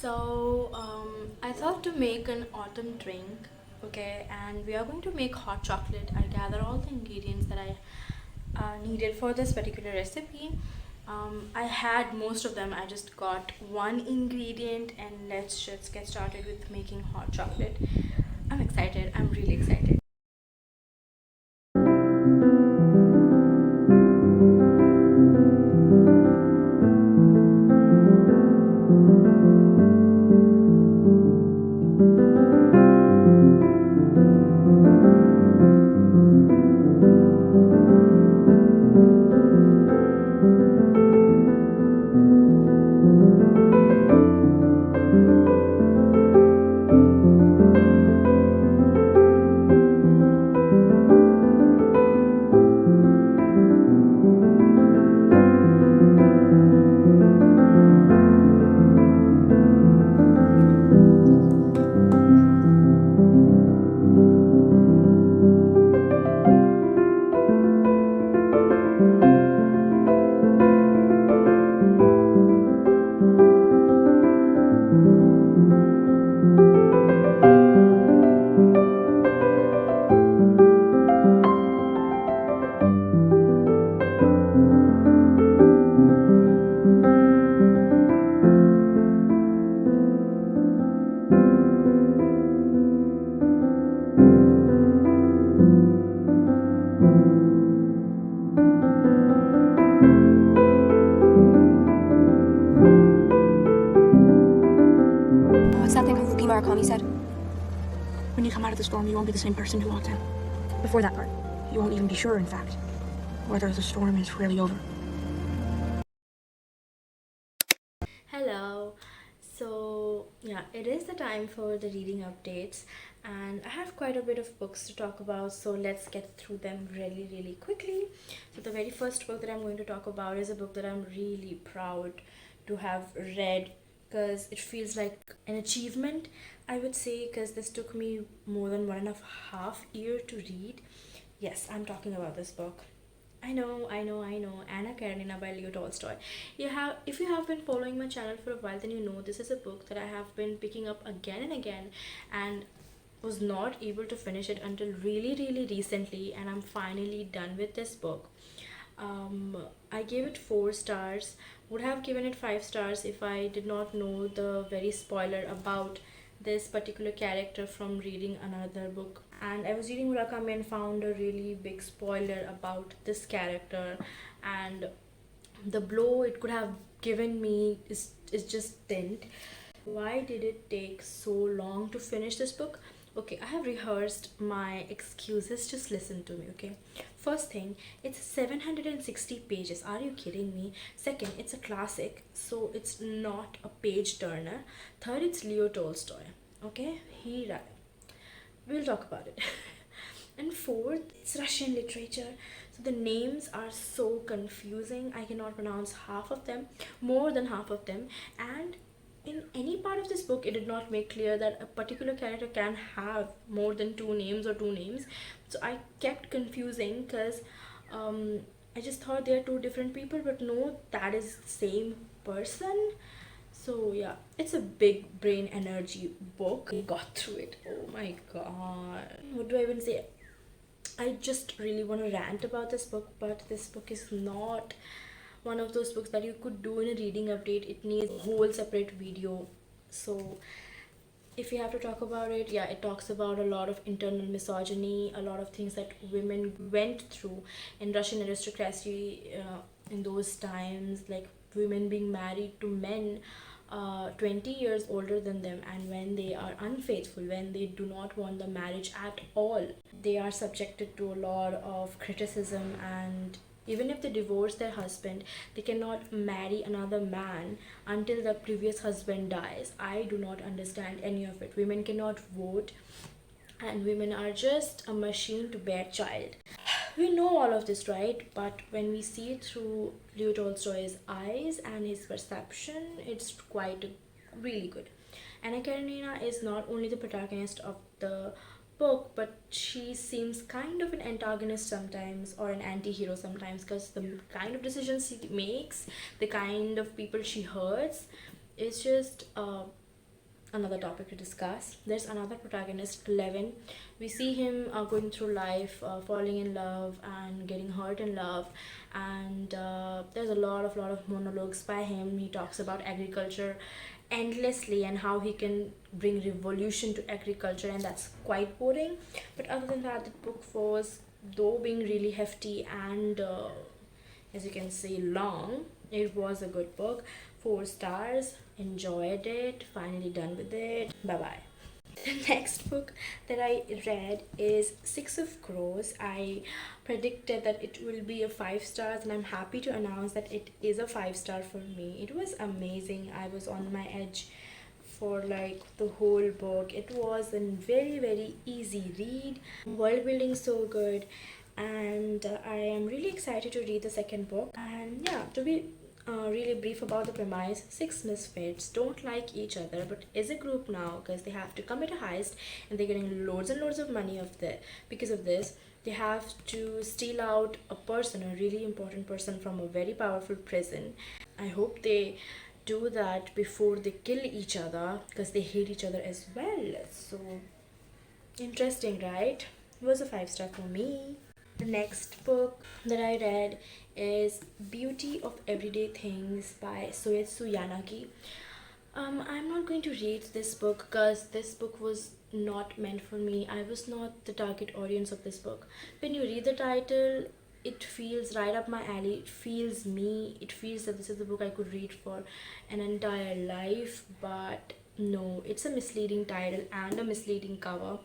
I thought to make an autumn drink, okay, and we are going to make hot chocolate. I gather all the ingredients that I needed for this particular recipe. I had most of them. I just got one ingredient, and let's just get started with making hot chocolate. I'm excited. I'm really excited. What's that thing Haruki Murakami said? When you come out of the storm, you won't be the same person who walked in. Before that part. You won't even be sure, in fact, whether the storm is really over. Hello. Yeah, it is the time for the reading updates, and I have quite a bit of books to talk about, so let's get through them really, really quickly. So, the very first book that I'm going to talk about is a book that I'm really proud to have read because it feels like an achievement, I would say, because this took me more than 1.5 years to read. Yes, I'm talking about this book. I know. Anna Karenina by Leo Tolstoy. If you have been following my channel for a while, then you know this is a book that I have been picking up again and again, and was not able to finish it until really, really recently, and I'm finally done with this book. I gave it 4 stars. Would have given it 5 stars if I did not know the very spoiler about this particular character from reading another book. And I was reading Murakami and found a really big spoiler about this character, and the blow it could have given me is just didn't. Why did it take so long to finish this book? Okay, I have rehearsed my excuses. Just listen to me, okay? First thing, it's 760 pages. Are you kidding me? Second, it's a classic, so it's not a page turner. Third, it's Leo Tolstoy. Okay, we'll talk about it. And fourth, it's Russian literature. So the names are so confusing. I cannot pronounce half of them, more than half of them. And in any part of this book, it did not make clear that a particular character can have more than two names or two names. So I kept confusing because I just thought they are two different people, but no, that is the same person. So yeah, it's a big brain energy book. I got through it. Oh my god. What do I even say? I just really want to rant about this book, but this book is not one of those books that you could do in a reading update. It needs a whole separate video. So if you have to talk about it, yeah, it talks about a lot of internal misogyny, a lot of things that women went through in Russian aristocracy in those times, like women being married to men 20 years older than them, and when they are unfaithful, when they do not want the marriage at all, they are subjected to a lot of criticism. And even if they divorce their husband, they cannot marry another man until the previous husband dies. I do not understand any of it. Women cannot vote, and women are just a machine to bear child. We know all of this, right? But when we see it through Leo Tolstoy's eyes and his perception, it's quite really good. Anna Karenina is not only the protagonist of the book, but she seems kind of an antagonist sometimes, or an anti-hero sometimes, because the kind of decisions she makes, the kind of people she hurts, is just another topic to discuss. There's another protagonist, 11. We see him going through life, falling in love and getting hurt in love, and there's a lot of monologues by him. He talks about agriculture endlessly and how he can bring revolution to agriculture, and that's quite boring. But other than that, the book was, though being really hefty and as you can see long, it was a good book. 4 stars, enjoyed it, finally done with it, bye bye. The next book that I read is Six of Crows. I predicted that it will be a 5 stars, and I'm happy to announce that it is a 5 star for me. It was amazing. I was on my edge for like the whole book. It was a very easy read, world building so good, and I am really excited to read the second book. And yeah, to be really brief about the premise, 6 misfits don't like each other but is a group now because they have to commit a heist, and they're getting loads and loads of money because of this. They have to steal out a person, a really important person from a very powerful prison. I hope they do that before they kill each other because they hate each other as well. So interesting, right? It was a 5 star for me. The next book that I read is Beauty of Everyday Things by Soetsu Yanagi. I'm not going to read this book because this book was not meant for me. I was not the target audience of this book. When you read the title, it feels right up my alley. It feels me. It feels that this is the book I could read for an entire life, but no, it's a misleading title and a misleading cover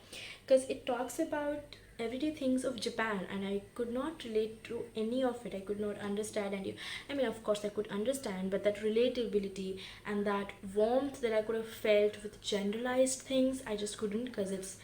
because it talks about everyday things of Japan, and I could not relate to any of it. I could not understand any. I mean, of course I could understand, but that relatability and that warmth that I could have felt with generalized things, I just couldn't, because it's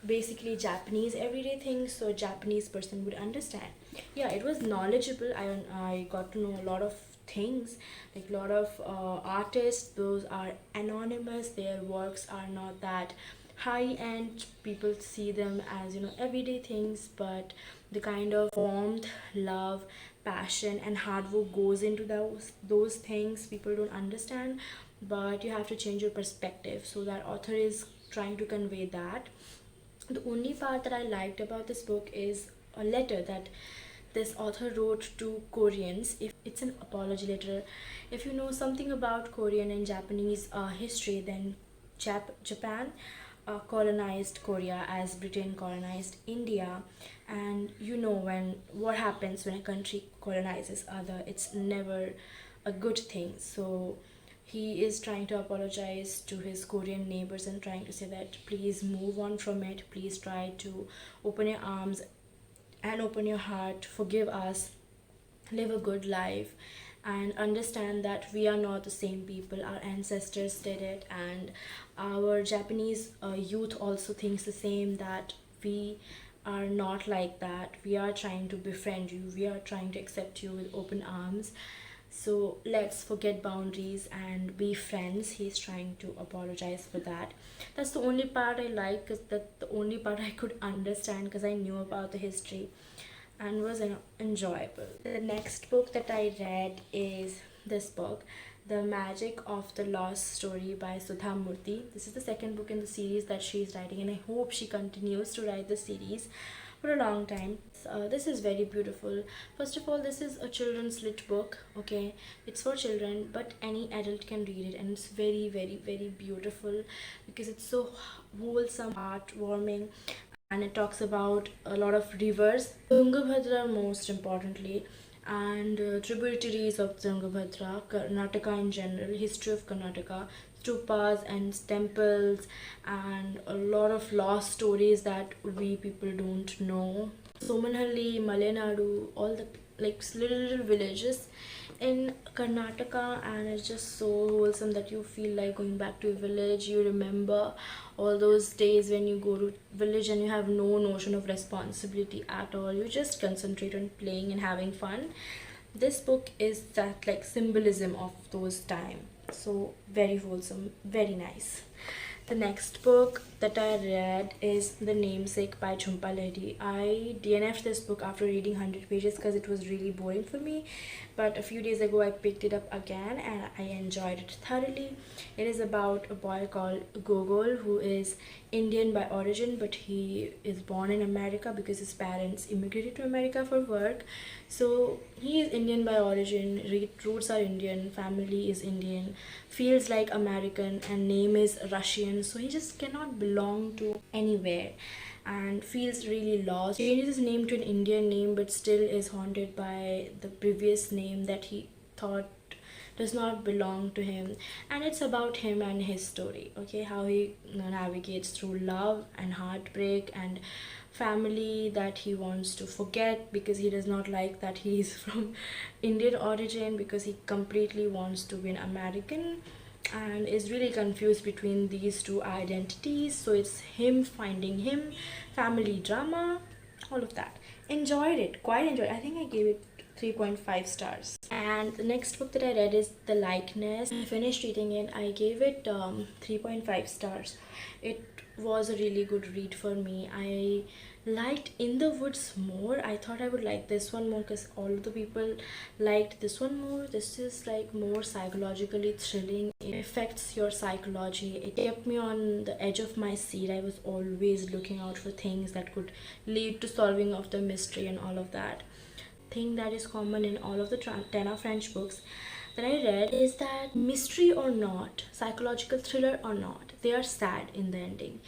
basically Japanese everyday things, so a Japanese person would understand. Yeah, it was knowledgeable. I got to know a lot of things, like a lot of artists. Those are anonymous. Their works are not that high end. People see them as, everyday things, but the kind of warmth, love, passion and hard work goes into those things people don't understand. But you have to change your perspective, so that author is trying to convey that. The only part that I liked about this book is a letter that this author wrote to Koreans. If it's an apology letter, if you know something about Korean and Japanese history, then Japan colonized Korea as Britain colonized India, and when what happens when a country colonizes other, it's never a good thing. So he is trying to apologize to his Korean neighbors and trying to say that please move on from it, please try to open your arms and open your heart, forgive us, live a good life, and understand that we are not the same people. Our ancestors did it, and our Japanese youth also thinks the same, that we are not like that. We are trying to befriend you, we are trying to accept you with open arms. So let's forget boundaries and be friends. He's trying to apologize for that. That's the only part I like, because that's the only part I could understand, because I knew about the history and was enjoyable. The next book that I read is this book, The Magic of the Lost Story by Sudha Murthy. This is the second book in the series that she is writing, and I hope she continues to write the series for a long time. This is very beautiful. First of all, this is a children's lit book. Okay, it's for children, but any adult can read it, and it's very beautiful because it's so wholesome, heartwarming, and it talks about a lot of rivers, Tungabhadra most importantly, and tributaries of Tungabhadra, Karnataka in general, history of Karnataka, stupas and temples, and a lot of lost stories that we people don't know. Somanhalli, Malenadu, all the little villages in Karnataka, and it's just so wholesome that you feel like going back to a village. You remember all those days when you go to village and you have no notion of responsibility at all. You just concentrate on playing and having fun. This book is that symbolism of those time. So very wholesome, very nice. The next book that I read is The Namesake by Jhumpa Lahiri. I DNF'd this book after reading 100 pages because it was really boring for me. But a few days ago, I picked it up again and I enjoyed it thoroughly. It is about a boy called Gogol who is Indian by origin, but he is born in America because his parents immigrated to America for work. So he is Indian by origin, roots are Indian, family is Indian, feels like American, and name is Russian. So he just cannot belong to anywhere and feels really lost. He changes his name to an Indian name but still is haunted by the previous name that he thought does not belong to him. And it's about him and his story, okay, how he navigates through love and heartbreak and family that he wants to forget because he does not like that he is from Indian origin, because he completely wants to be an American and is really confused between these two identities. So it's him finding him, family drama, all of that. Enjoyed it, quite enjoyed. I think I gave it 3.5 stars. And the next book that I read is The Likeness. I finished reading it. I gave it 3.5 stars. It was a really good read for me. I liked In the Woods more. I thought I would like this one more because all of the people liked this one more. This is like more psychologically thrilling. It affects your psychology. It kept me on the edge of my seat. I was always looking out for things that could lead to solving of the mystery and all of that. Thing that is common in all of the Tana French books that I read is that mystery or not, psychological thriller or not, they are sad in the ending.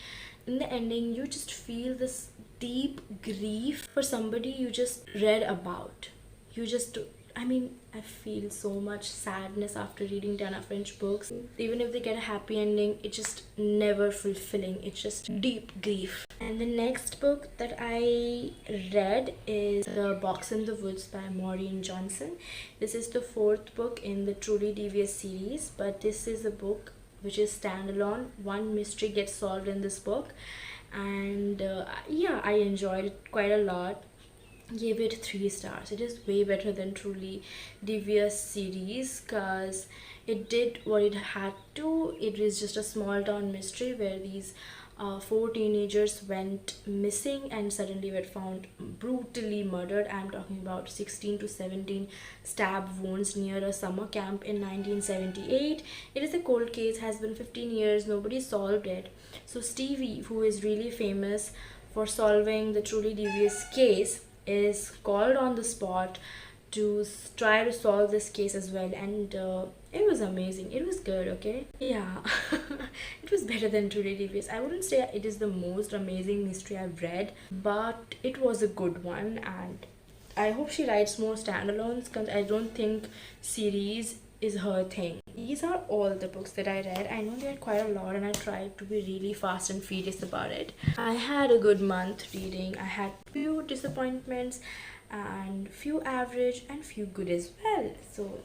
In the ending, you just feel this deep grief for somebody you just read about. You just, I mean, I feel so much sadness after reading Tana French books. Even if they get a happy ending, it's just never fulfilling. It's just deep grief. And the next book that I read is The Box in the Woods by Maureen Johnson. This is the fourth book in the Truly Devious series, but this is a book which is standalone. One mystery gets solved in this book, and yeah, I enjoyed it quite a lot. Gave it 3 stars. It is way better than Truly Devious series because it did what it had to. It is just a small town mystery where these 4 teenagers went missing and suddenly were found brutally murdered. I'm talking about 16 to 17 stab wounds near a summer camp in 1978. It is a cold case, has been 15 years, nobody solved it. So Stevie, who is really famous for solving the Truly Devious case, is called on the spot to try to solve this case as well, and it was amazing. It was good, okay? Yeah. It was better than Truly Devious. I wouldn't say it is the most amazing mystery I've read, but it was a good one, and I hope she writes more standalones because I don't think series is her thing. These are all the books that I read. I know there are quite a lot and I tried to be really fast and furious about it. I had a good month reading. I had few disappointments and few average and few good as well. So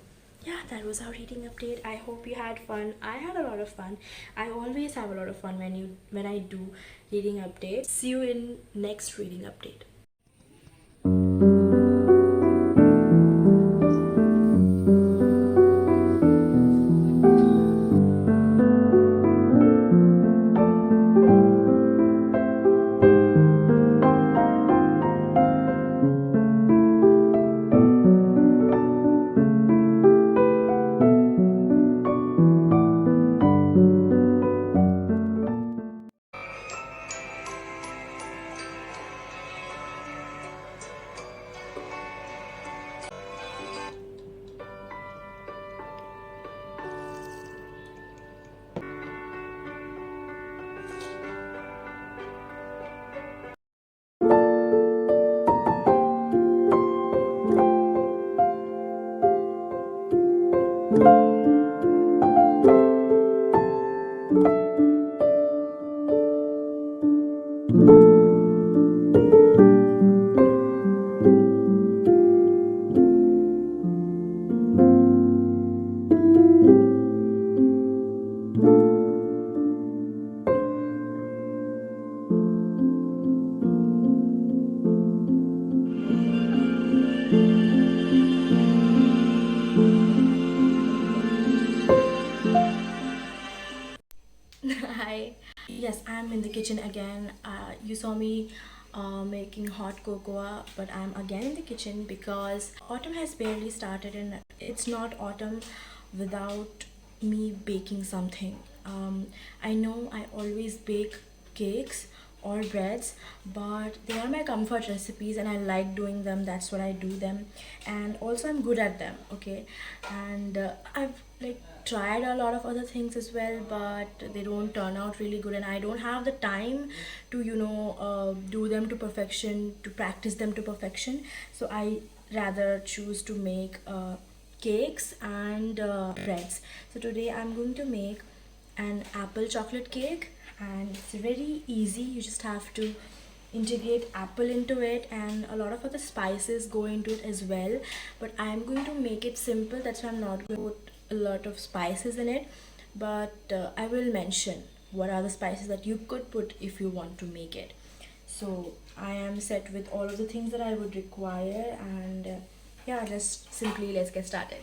yeah, that was our reading update. I hope you had fun. I had a lot of fun. I always have a lot of fun when I do reading updates. See you in next reading update. Hi. Yes, I'm in the kitchen again. You saw me making hot cocoa, but I'm again in the kitchen because autumn has barely started and it's not autumn without me baking something. I know I always bake cakes or breads, but they are my comfort recipes and I like doing them. That's what I do them, and also I'm good at them. Okay, and I've like tried a lot of other things as well, but they don't turn out really good, and I don't have the time to do them to perfection, to practice them to perfection. So I rather choose to make cakes and breads. So today I'm going to make an apple chocolate cake, and it's very easy. You just have to integrate apple into it, and a lot of other spices go into it as well, but I'm going to make it simple. That's why I'm not going to put a lot of spices in it, but I will mention what are the spices that you could put if you want to make it. So I am set with all of the things that I would require, and yeah, just simply let's get started.